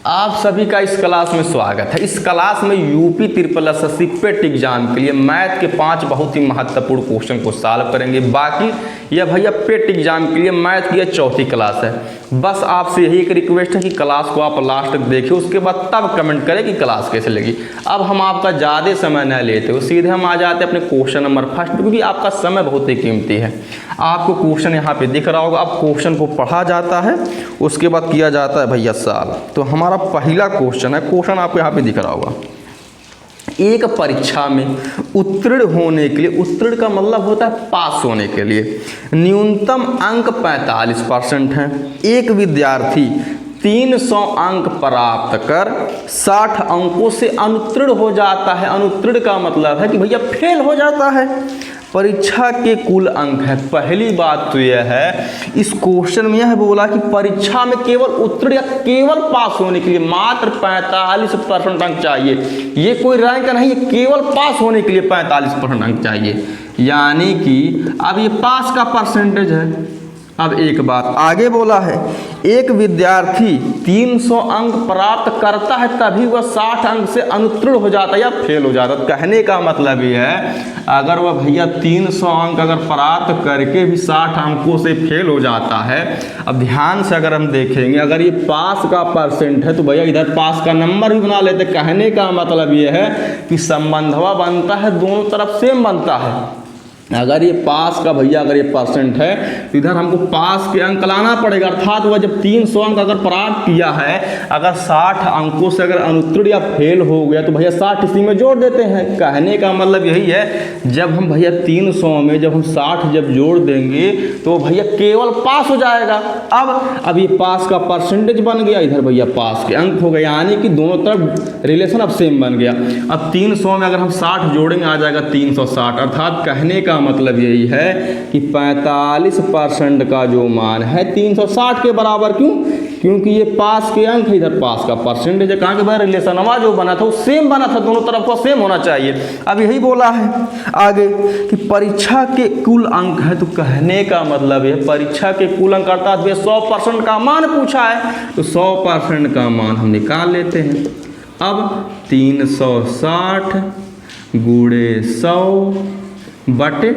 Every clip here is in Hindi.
आप सभी का इस क्लास में स्वागत है। इस क्लास में यूपी ट्रिपल एसएससी पेट एग्जाम के लिए मैथ के 5 बहुत ही महत्वपूर्ण क्वेश्चन को सॉल्व करेंगे। बाकी यह भैया पेट एग्जाम के लिए मैथ की यह चौथी क्लास है। बस आपसे यही एक रिक्वेस्ट है कि क्लास को आप लास्ट तक देखिए, उसके बाद तब कमेंट करें कि क्लास कैसे लगी। अब हम आपका ज़्यादा समय न लेते हुए सीधे हम आ जाते हैं अपने क्वेश्चन नंबर फर्स्ट, क्योंकि आपका समय बहुत ही कीमती है। आपको क्वेश्चन यहाँ पे दिख रहा होगा। अब क्वेश्चन को पढ़ा जाता है, उसके बाद किया जाता है भैया सॉल्व। तो हमारा पहला क्वेश्चन है, क्वेश्चन आपको यहाँ पे दिख रहा होगा। एक परीक्षा में उत्तीर्ण होने के लिए, उत्तीर्ण का मतलब होता है पास होने के लिए, न्यूनतम अंक 45% हैं। एक विद्यार्थी 300 अंक प्राप्त कर 60 अंकों से अनुत्तीर्ण हो जाता है। अनुत्तीर्ण का मतलब है कि भैया फेल हो जाता है। परीक्षा के कुल अंक है। पहली बात तो यह है, इस क्वेश्चन में यह बोला कि परीक्षा में केवल उत्तीर्ण या केवल पास होने के लिए मात्र 45% अंक चाहिए। ये कोई रैंक नहीं है, केवल पास होने के लिए 45% अंक चाहिए। यानी कि अब ये पास का परसेंटेज है। अब एक बात आगे बोला है, एक विद्यार्थी 300 अंक प्राप्त करता है तभी वह 60 अंक से अनुत्तीर्ण हो जाता है या फेल हो जाता है। कहने का मतलब ये है, अगर वह भैया 300 अंक अगर प्राप्त करके भी 60 अंकों से फेल हो जाता है। अब ध्यान से अगर हम देखेंगे, अगर ये पास का परसेंट है तो भैया इधर पास का नंबर भी बना लेते। कहने का मतलब ये है कि संबंधवा बनता है, दोनों तरफ सेम बनता है। अगर ये पास का भैया अगर ये परसेंट है तो इधर हमको पास के अंक लाना पड़ेगा। अर्थात वह जब 300 अंक अगर प्राप्त किया है, अगर 60 अंकों से अगर अनुत्तीर्ण या फेल हो गया तो भैया 60 इसी में जोड़ देते हैं। कहने का मतलब यही है, जब हम भैया 300 में जब हम 60 जब जोड़ देंगे तो भैया केवल पास हो जाएगा। अब ये पास का परसेंटेज बन गया, इधर भैया पास के अंक हो गए, यानी कि दोनों तरफ रिलेशन अब सेम बन गया। अब 300 में अगर हम 60 जोड़ेंगे आ जाएगा 360। अर्थात कहने का मतलब यही है कि 45% का जो मान है 360 के बराबर। क्यों? क्योंकि ये पास के अंक है, इधर पास का परसेंटेज है। कहाँ के भाई रिलेशनवा जो बना था वो सेम बना था, दोनों तरफ का सेम होना चाहिए। अब यही बोला है आगे कि परीक्षा के कुल अंक है, तो कहने का मतलब है परीक्षा के कुल अंक अर्थात 100% का मान पूछा है, तो 100% का मान हम निकाल लेते हैं। अब 360 गुणे 100 बटे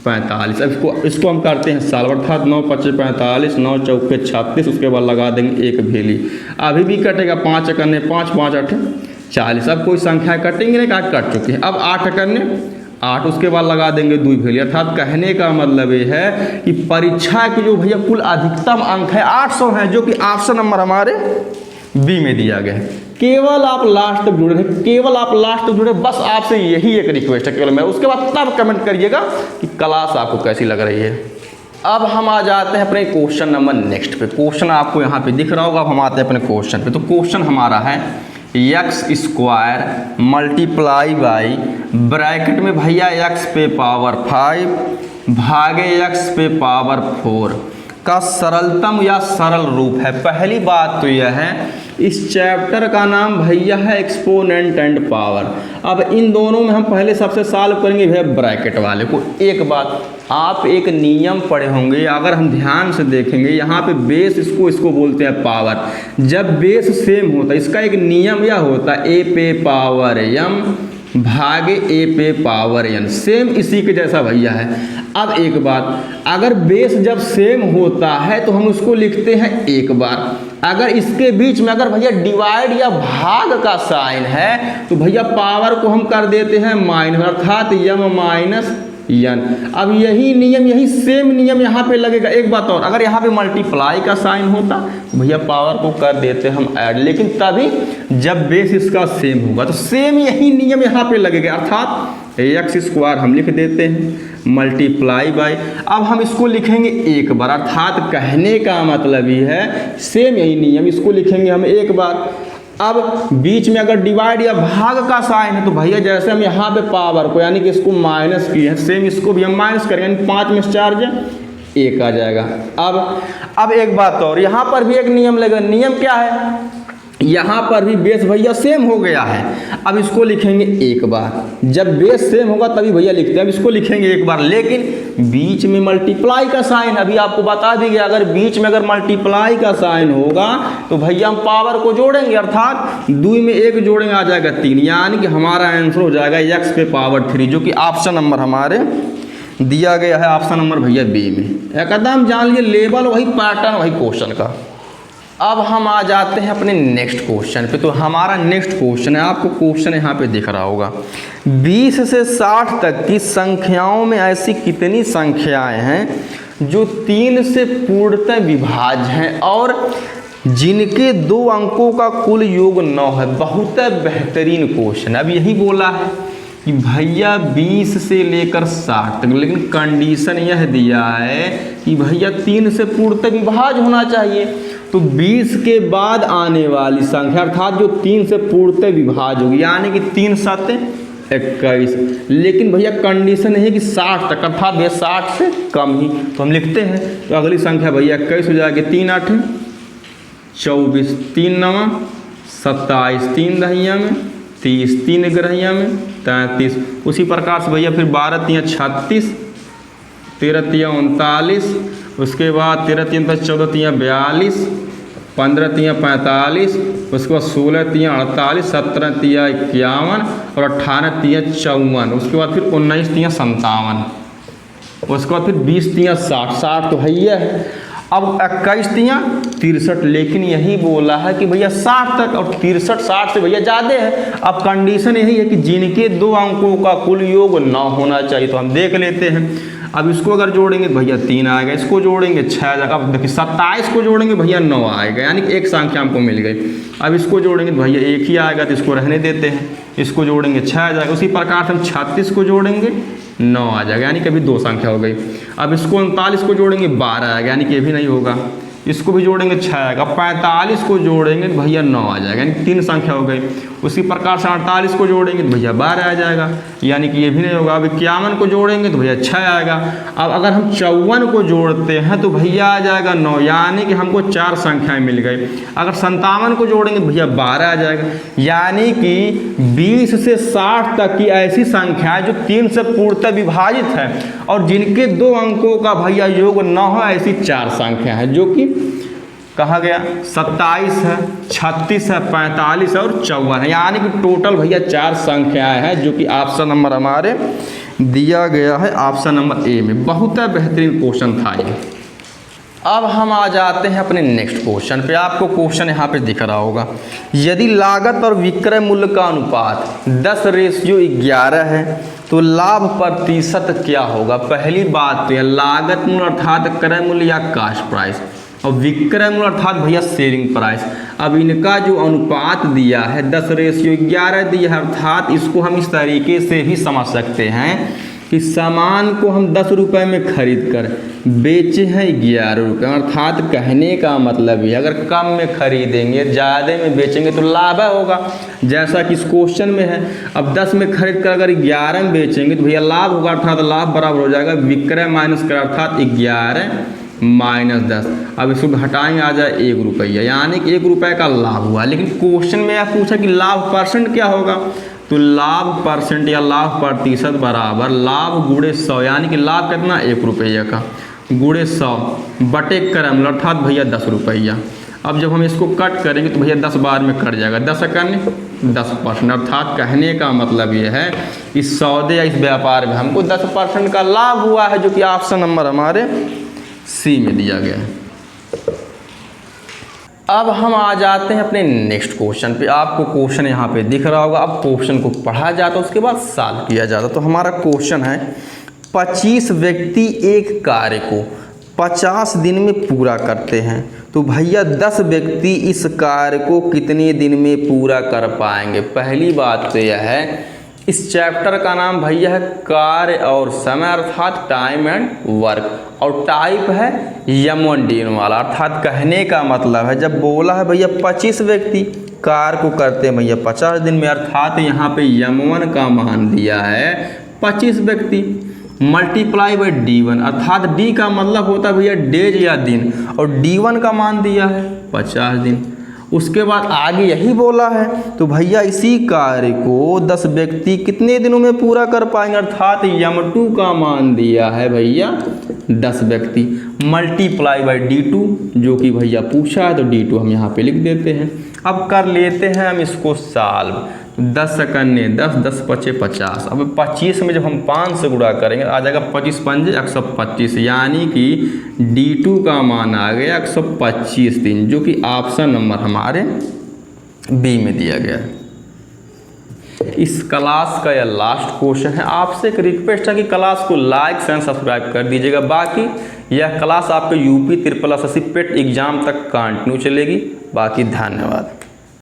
45। अब इसको हम करते हैं सॉल्व। अर्थात 9 5 45, 9 चौके 36, उसके बाद लगा देंगे एक भेली। अभी भी कटेगा 5 करने 5 5 8 40। अब कोई संख्या कटेंगे नहीं, काट कट चुके हैं। अब 8 करने 8, उसके बाद लगा देंगे 2 भेली। अर्थात कहने का मतलब ये है कि परीक्षा के जो भैया कुल अधिकतम अंक है 800 है, जो कि ऑप्शन नंबर हमारे बी में दिया गया है। केवल आप लास्ट तक जुड़े रहे, केवल आप लास्ट तक जुड़े, बस आपसे यही एक रिक्वेस्ट है केवल मैं। उसके बाद तब कमेंट करिएगा कि क्लास आपको कैसी लग रही है। अब हम आ जाते हैं अपने क्वेश्चन नंबर नेक्स्ट पे। क्वेश्चन आपको यहाँ पे दिख रहा होगा। अब हम आते हैं अपने क्वेश्चन पे। तो क्वेश्चन हमारा है x² मल्टीप्लाई बाई ब्रैकेट में भैया x पे पावर 5 भागे x पे पावर 4 का सरलतम या सरल रूप है। पहली बात तो यह है, इस चैप्टर का नाम भैया है एक्सपोनेंट एंड पावर। अब इन दोनों में हम पहले सबसे सॉल्व करेंगे भैया ब्रैकेट वाले को। एक बात, आप एक नियम पढ़े होंगे, अगर हम ध्यान से देखेंगे यहाँ पे बेस इसको बोलते हैं पावर। जब बेस सेम होता है, इसका एक नियम यह होता है a पे पावर m भागे a पे पावर n। सेम इसी के जैसा भैया है। अब एक बात, अगर बेस जब सेम होता है तो हम उसको लिखते हैं एक बार। अगर इसके बीच में अगर भैया डिवाइड या भाग का साइन है तो भैया पावर को हम कर देते हैं माइनस, अर्थात m माइनस n। अब यही नियम, यही सेम नियम यहाँ पे लगेगा। एक बात और, अगर यहाँ पे मल्टीप्लाई का साइन होता तो भैया पावर को कर देते हम ऐड, लेकिन तभी जब बेस इसका सेम होगा तो सेम यही नियम यहाँ पे लगेगा। अर्थात x² हम लिख देते हैं मल्टीप्लाई बाई, अब हम इसको लिखेंगे एक बार। अर्थात कहने का मतलब ये है सेम यही नियम, इसको लिखेंगे हम एक बार। अब बीच में अगर डिवाइड या भाग का साइन है तो भैया जैसे हम यहाँ पे पावर को यानी कि इसको माइनस किए हैं, सेम इसको भी हम माइनस करेंगे, यानी 5 में 4 1 आ जाएगा। अब एक बात और, यहाँ पर भी एक नियम लगेगा। नियम क्या है? यहाँ पर भी बेस भैया सेम हो गया है। अब इसको लिखेंगे एक बार। जब बेस सेम होगा तभी भैया लिखते हैं। अब इसको लिखेंगे एक बार, लेकिन बीच में मल्टीप्लाई का साइन, अभी आपको बता दी गया अगर बीच में अगर मल्टीप्लाई का साइन होगा तो भैया हम पावर को जोड़ेंगे, अर्थात 2 में 1 जोड़ेंगे आ जाएगा 3, यानी कि हमारा आंसर हो जाएगा x पे पावर 3, जो कि ऑप्शन नंबर हमारे दिया गया है, ऑप्शन नंबर भैया बी में। एकदम जान लीजिए लेवल वही, पैटर्न वही क्वेश्चन का। अब हम आ जाते हैं अपने नेक्स्ट क्वेश्चन पे। तो हमारा नेक्स्ट क्वेश्चन है, आपको क्वेश्चन यहाँ पे दिख रहा होगा, 20 से 60 तक की संख्याओं में ऐसी कितनी संख्याएं हैं जो 3 से पूर्णतः विभाज्य हैं और जिनके 2 अंकों का कुल योग 9 है। बहुत बेहतरीन क्वेश्चन। अब यही बोला है कि भैया 20 से लेकर 60 तक, लेकिन कंडीशन यह दिया है कि भैया 3 से पूर्णतः विभाज्य होना चाहिए। तो 20 के बाद आने वाली संख्या अर्थात जो 3 से पूर्णतः विभाज्य होगी, यानी कि 3 7 21, लेकिन भैया कंडीशन है कि 60 तक, अर्थात भैया 60 से कम ही। तो हम लिखते हैं, तो अगली संख्या भैया 21 हो जाएगी, 3 8 24, 3 9 27, 3 दहिया में 30, 3 ग्रहिया में 33। उसी प्रकार से भैया फिर 12 3 36, 13 3 39, उसके बाद 13 3 14 3 42, 15 3 45, उसके बाद 16 3 48, 17 3 51 और 18 3 54, उसके बाद फिर 19 3 57, उसके बाद फिर 20 3 60, 60 तो भैया है। अब 21 3 63, लेकिन यही बोला है कि भैया 60 तक, और 63 60 से भैया ज़्यादा है। अब कंडीशन यही है कि जिनके 2 अंकों का कुल योग 9 होना चाहिए। तो हम देख लेते हैं, अब इसको अगर जोड़ेंगे तो भैया 3 आएगा, इसको जोड़ेंगे 6 आएगा। अब देखिए 27 को जोड़ेंगे भैया 9 आएगा, यानी कि एक संख्या हमको मिल गई। अब इसको जोड़ेंगे तो भैया 1 ही आएगा, तो इसको रहने देते हैं। इसको जोड़ेंगे 6 आ जाएगा। उसी प्रकार से हम 36 को जोड़ेंगे 9 आ जाएगा, यानी कि अभी 2 संख्या हो गई। अब इसको 39 को जोड़ेंगे 12 आएगा, यानी कि ये भी नहीं होगा। इसको भी जोड़ेंगे 6 आएगा। 45 को जोड़ेंगे तो भैया 9 आ जाएगा, यानी 3 संख्या हो गई। उसी प्रकार से 48 को जोड़ेंगे तो भैया 12 आ जाएगा, यानी कि ये भी नहीं होगा। अब 51 को जोड़ेंगे तो भैया 6 आएगा। अब अगर हम 54 को जोड़ते हैं तो भैया आ जाएगा 9, यानी कि हमको 4 संख्याएं मिल गई। अगर 57 को जोड़ेंगे तो भैया 12 आ जाएगा, यानी कि 20 से 60 तक की ऐसी संख्याएं जो 3 से पूर्णतः विभाजित है और जिनके 2 अंकों का भैया योग 9 है, ऐसी 4 संख्या है, जो कि कहा गया 27 है, 36 है, 45 है और 54 है, यानी कि टोटल भैया 4 संख्याएं हैं, जो कि ऑप्शन नंबर हमारे दिया गया है, ऑप्शन नंबर ए में। बहुत बेहतरीन क्वेश्चन था ये। अब हम आ जाते हैं अपने नेक्स्ट क्वेश्चन पे। आपको क्वेश्चन यहाँ पे दिख रहा होगा, यदि लागत और विक्रय मूल्य का अनुपात 10:11 है तो लाभ प्रतिशत क्या होगा। पहली बात तो यह लागत मूल्य अर्थात क्रय मूल्य या कास्ट प्राइस, और विक्रय मूल्य अर्थात भैया सेलिंग प्राइस। अब इनका जो अनुपात दिया है 10:11 दिया है, अर्थात इसको हम इस तरीके से भी समझ सकते हैं कि सामान को हम 10 रुपये में खरीद कर बेचे हैं 11 रुपये, अर्थात कहने का मतलब है अगर कम में खरीदेंगे ज़्यादा में बेचेंगे तो लाभ होगा, जैसा कि इस क्वेश्चन में है। अब 10 में खरीद कर अगर 11 में बेचेंगे तो भैया लाभ होगा, अर्थात लाभ बराबर हो जाएगा विक्रय माइनस क्रय, अर्थात 11 माइनस 10। अब इसको हटाएंगे आ जाए 1 रुपया, यानी कि 1 रुपये का लाभ हुआ। लेकिन क्वेश्चन में यह पूछा कि लाभ परसेंट क्या होगा, तो लाभ परसेंट या लाभ प्रतिशत बराबर लाभ गुणे 100, यानी कि लाभ कितना 1 रुपया का गुणे 100 बटे क्रय मूल्य अर्थात भैया 10 रुपया। अब जब हम इसको कट करेंगे तो भैया 10 बार में कट जाएगा, 10 एकड़ 10%, अर्थात कहने का मतलब ये है इस सौदे या इस व्यापार में हमको 10% का लाभ हुआ है, जो कि ऑप्शन नंबर हमारे सी में दिया गया है। अब हम आ जाते हैं अपने नेक्स्ट क्वेश्चन पे। आपको क्वेश्चन यहाँ पे दिख रहा होगा। अब क्वेश्चन को पढ़ा जाता है, उसके बाद सॉल्व किया जाता। तो हमारा क्वेश्चन है 25 व्यक्ति एक कार्य को 50 दिन में पूरा करते हैं, तो भैया 10 व्यक्ति इस कार्य को कितने दिन में पूरा कर पाएंगे। पहली बात तो यह है, इस चैप्टर का नाम भैया है कार्य और समय, अर्थात टाइम एंड वर्क, और टाइप है M1D वाला, अर्थात कहने का मतलब है जब बोला है भैया 25 व्यक्ति कार्य को करते हैं भैया 50 दिन में, अर्थात यहाँ पे M1 का मान दिया है 25 व्यक्ति मल्टीप्लाई बाई D1, अर्थात D का मतलब होता है भैया डेज या दिन, और D1 का मान दिया है 50 दिन। उसके बाद आगे यही बोला है, तो भैया इसी कार्य को 10 व्यक्ति कितने दिनों में पूरा कर पाएंगे, अर्थात m2 का मान दिया है भैया 10 व्यक्ति, मल्टीप्लाई बाई d2 जो कि भैया पूछा है, तो d2 हम यहाँ पे लिख देते हैं। अब कर लेते हैं हम इसको सॉल्व। 10 सेकंड 10, 10 पचे 50। अब 25 में जब हम 5 से गुणा करेंगे आ जाएगा 25 पंजे 125, यानी कि d2 का मान आ गया 125 दिन, जो कि ऑप्शन नंबर हमारे बी में दिया गया है। इस क्लास का यह लास्ट क्वेश्चन है। आपसे एक रिक्वेस्ट है कि क्लास को लाइक एंड सब्सक्राइब कर दीजिएगा। बाकी यह क्लास आपके यूपी ट्रिपल एसएससी पेट एग्जाम तक कंटिन्यू चलेगी। बाकी धन्यवाद।